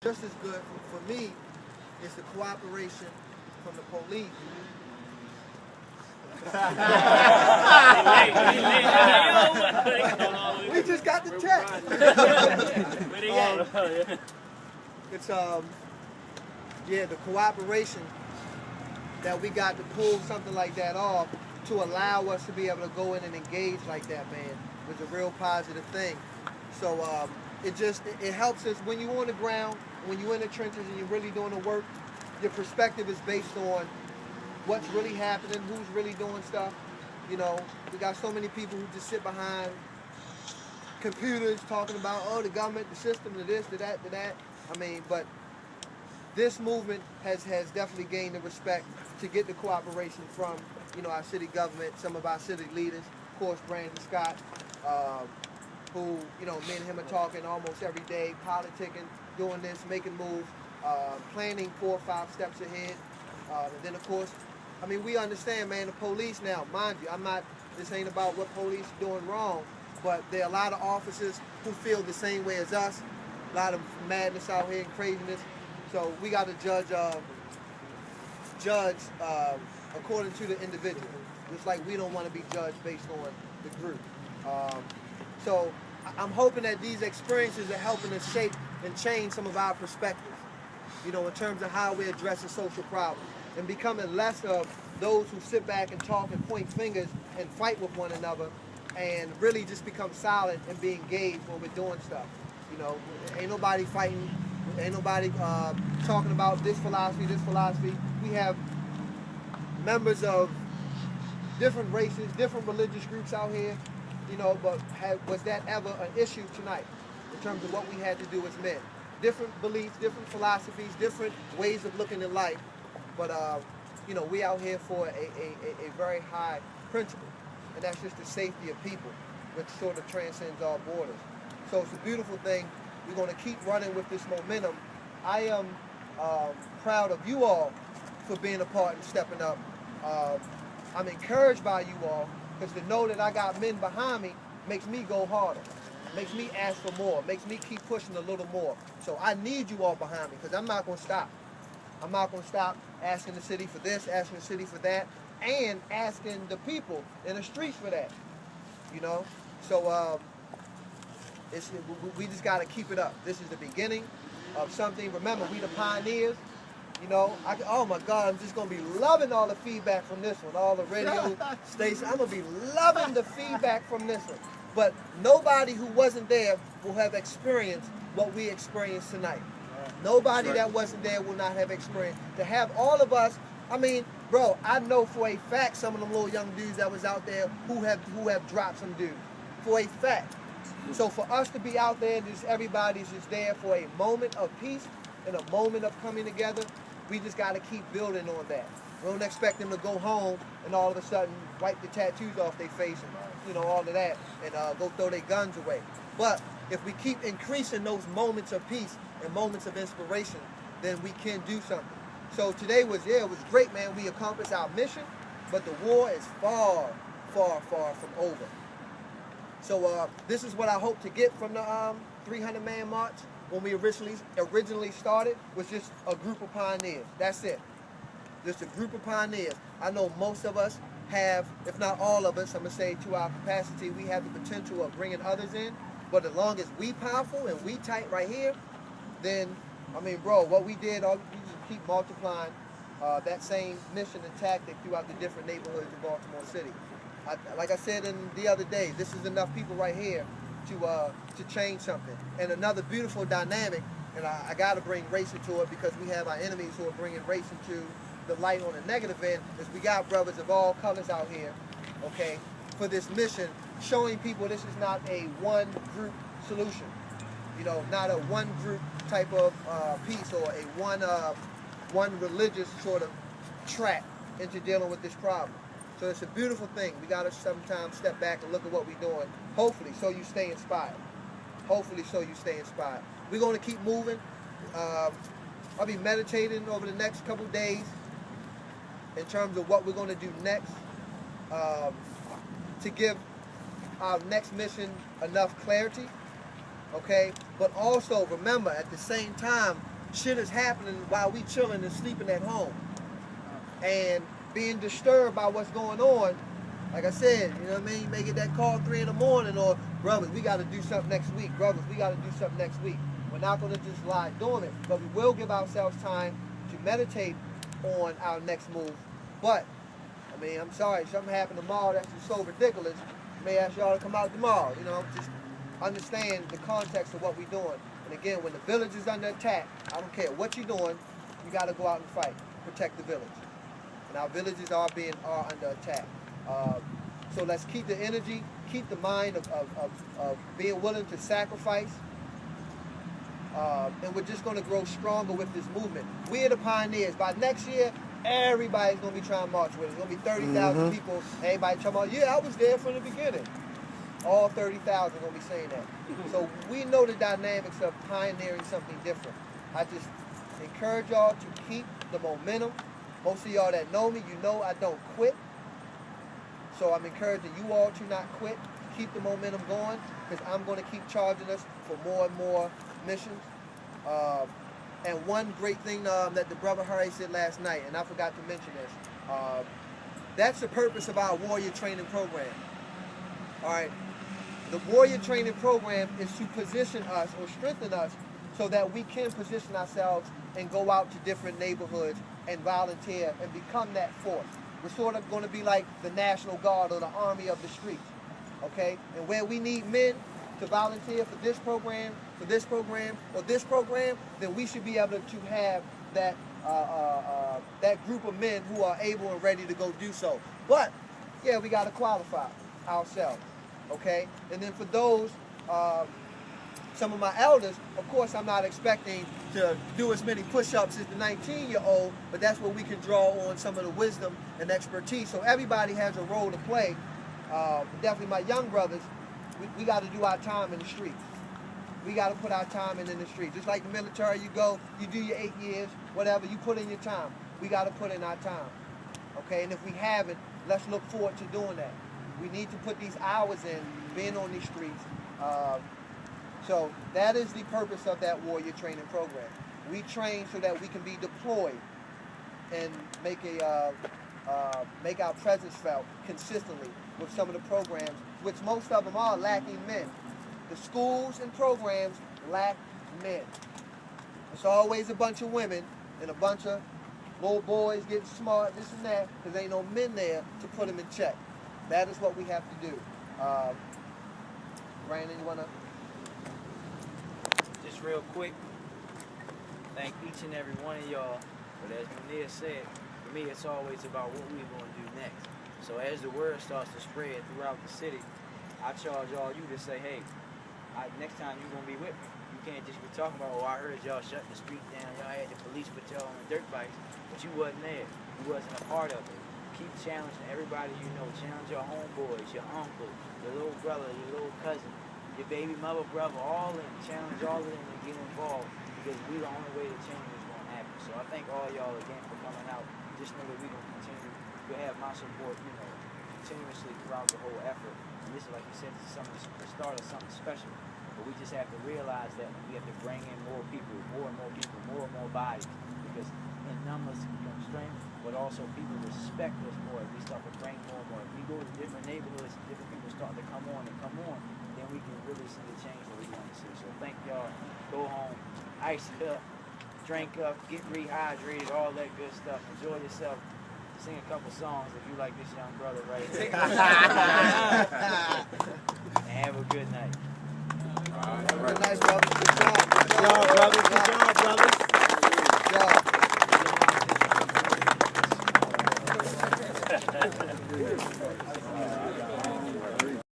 Just as good for me is the cooperation from the police. We just got the text. It's yeah, the cooperation that we got to pull something like that off to allow us to be able to go in and engage like that, man, was a real positive thing. So it helps us when you're on the ground, when you're in the trenches and you're really doing the work. Your perspective is based on what's really happening, who's really doing stuff. You know, we got so many people who just sit behind computers talking about, oh, the government, the system, the this, the that, the that. I mean, but this movement has definitely gained the respect to get the cooperation from, you know, our city government, some of our city leaders, of course, Brandon Scott, who, you know, me and him are talking almost every day, politicking, doing this, making moves, planning 4 or 5 steps ahead. And then, of course, I mean, we understand, man, the police now, mind you, this ain't about what police are doing wrong, but there are a lot of officers who feel the same way as us, a lot of madness out here and craziness. So we got to judge according to the individual. Just like we don't want to be judged based on the group. So I'm hoping that these experiences are helping us shape and change some of our perspectives, you know, in terms of how we're addressing social problems and becoming less of those who sit back and talk and point fingers and fight with one another, and really just become silent and be engaged when we're doing stuff. You know, ain't nobody fighting, ain't nobody talking about this philosophy, this philosophy. We have members of different races, different religious groups out here, you know, but was that ever an issue tonight in terms of what we had to do as men? Different beliefs, different philosophies, different ways of looking at life, but you know, we out here for a very high principle, and that's just the safety of people, which sort of transcends all borders. So it's a beautiful thing. We're going to keep running with this momentum. I am proud of you all for being a part and stepping up. I'm encouraged by you all, because to know that I got men behind me makes me go harder, makes me ask for more, makes me keep pushing a little more. So I need you all behind me, because I'm not going to stop. I'm not going to stop asking the city for this, asking the city for that, and asking the people in the streets for that, you know? So we just got to keep it up. This is the beginning of something. Remember, we the pioneers. You know, oh my God, I'm just going to be loving all the feedback from this one, all the radio stations. I'm going to be loving the feedback from this one. But nobody who wasn't there will have experienced what we experienced tonight. Nobody that wasn't there will not have experienced. To have all of us, I mean, bro, I know for a fact some of them little young dudes that was out there who have dropped some dudes. For a fact. So for us to be out there, everybody's just there for a moment of peace and a moment of coming together, we just got to keep building on that. We don't expect them to go home and all of a sudden wipe the tattoos off their face and, you know, all of that, and go throw their guns away. But if we keep increasing those moments of peace and moments of inspiration, then we can do something. So today was, yeah, it was great, man. We accomplished our mission, but the war is far, far, far from over. So this is what I hope to get from the 300-man march. When we originally started, was just a group of pioneers. That's it. Just a group of pioneers. I know most of us have, if not all of us, I'm going to say to our capacity, we have the potential of bringing others in. But as long as we powerful and we tight right here, then, I mean, bro, what we did, we just keep multiplying that same mission and tactic throughout the different neighborhoods of Baltimore City. Like I said the other day, this is enough people right here to change something. And another beautiful dynamic, and I got to bring race into it because we have our enemies who are bringing race into the light on the negative end, is we got brothers of all colors out here, okay, for this mission, showing people this is not a one group solution, you know, not a one group type of piece or a one religious sort of track into dealing with this problem. So it's a beautiful thing. We got to sometimes step back and look at what we're doing, hopefully, so you stay inspired. Hopefully, so you stay inspired. We're going to keep moving. I'll be meditating over the next couple days in terms of what we're going to do next to give our next mission enough clarity, okay? But also, remember, at the same time, shit is happening while we chilling and sleeping at home. And being disturbed by what's going on, like I said, you know what I mean? You may get that call 3 in the morning, or brothers, we got to do something next week. Brothers, we got to do something next week. We're not going to just lie dormant, but we will give ourselves time to meditate on our next move. But, I mean, I'm sorry, something happened tomorrow that's just so ridiculous. I may ask y'all to come out tomorrow, you know, just understand the context of what we're doing. And again, when the village is under attack, I don't care what you're doing, you got to go out and fight, protect the village. And our villages are under attack. So let's keep the energy, keep the mind of being willing to sacrifice. And we're just going to grow stronger with this movement. We're the pioneers. By next year, everybody's going to be trying to march with us. It's going to be 30,000 people. Everybody talking about, yeah, I was there from the beginning. All 30,000 are going to be saying that. So we know the dynamics of pioneering something different. I just encourage y'all to keep the momentum. Most of y'all that know me, you know I don't quit. So I'm encouraging you all to not quit. Keep the momentum going, because I'm going to keep charging us for more and more missions. And one great thing that the brother Harry said last night, and I forgot to mention this, that's the purpose of our warrior training program. All right, the warrior training program is to position us or strengthen us so that we can position ourselves and go out to different neighborhoods and volunteer and become that force. We're sort of going to be like the National Guard or the Army of the streets, okay? And where we need men to volunteer for this program, or this program, then we should be able to have that that group of men who are able and ready to go do so. But yeah, we got to qualify ourselves, okay? And then for those, some of my elders, of course, I'm not expecting to do as many push-ups as the 19-year-old, but that's where we can draw on some of the wisdom and expertise. So everybody has a role to play. Definitely my young brothers, we got to do our time in the streets. We got to put our time in the streets. Just like the military, you go, you do your 8 years, whatever, you put in your time. We got to put in our time, okay? And if we haven't, let's look forward to doing that. We need to put these hours in, being on these streets. So that is the purpose of that warrior training program. We train so that we can be deployed and make our presence felt consistently with some of the programs, which most of them are lacking men. The schools and programs lack men. It's always a bunch of women and a bunch of little boys getting smart, this and that, because there ain't no men there to put them in check. That is what we have to do. Brandon, you want to? Just real quick, thank each and every one of y'all. But as Munir said, for me, it's always about what we're going to do next. So as the word starts to spread throughout the city, I charge all you to say, hey, next time you're going to be with me. You can't just be talking about, oh, I heard y'all shut the street down, y'all had the police put y'all on the dirt bikes, but you wasn't there. You wasn't a part of it. Keep challenging everybody you know. Challenge your homeboys, your uncle, your little brother, your little cousin, your baby mother, brother, all in. Challenge all of them to get involved, because we the only way the change is going to happen. So I thank all y'all again for coming out. Just know that we're going to continue to have my support, you know, continuously throughout the whole effort. And this is, like you said, this is the start of something special. But we just have to realize that we have to bring in more people, more and more bodies, because in numbers become strength, but also people respect us more if we start to bring more and more. If we go to different neighborhoods, different people start to come on, then we can really see the change that we want to see. So thank y'all. Go home, ice it up, drink up, get rehydrated, all that good stuff. Enjoy yourself. Sing a couple songs if you like this young brother right here. And have a good night. Have a good night, brothers. Good job. Good job, brothers. Good job, brothers. Good job.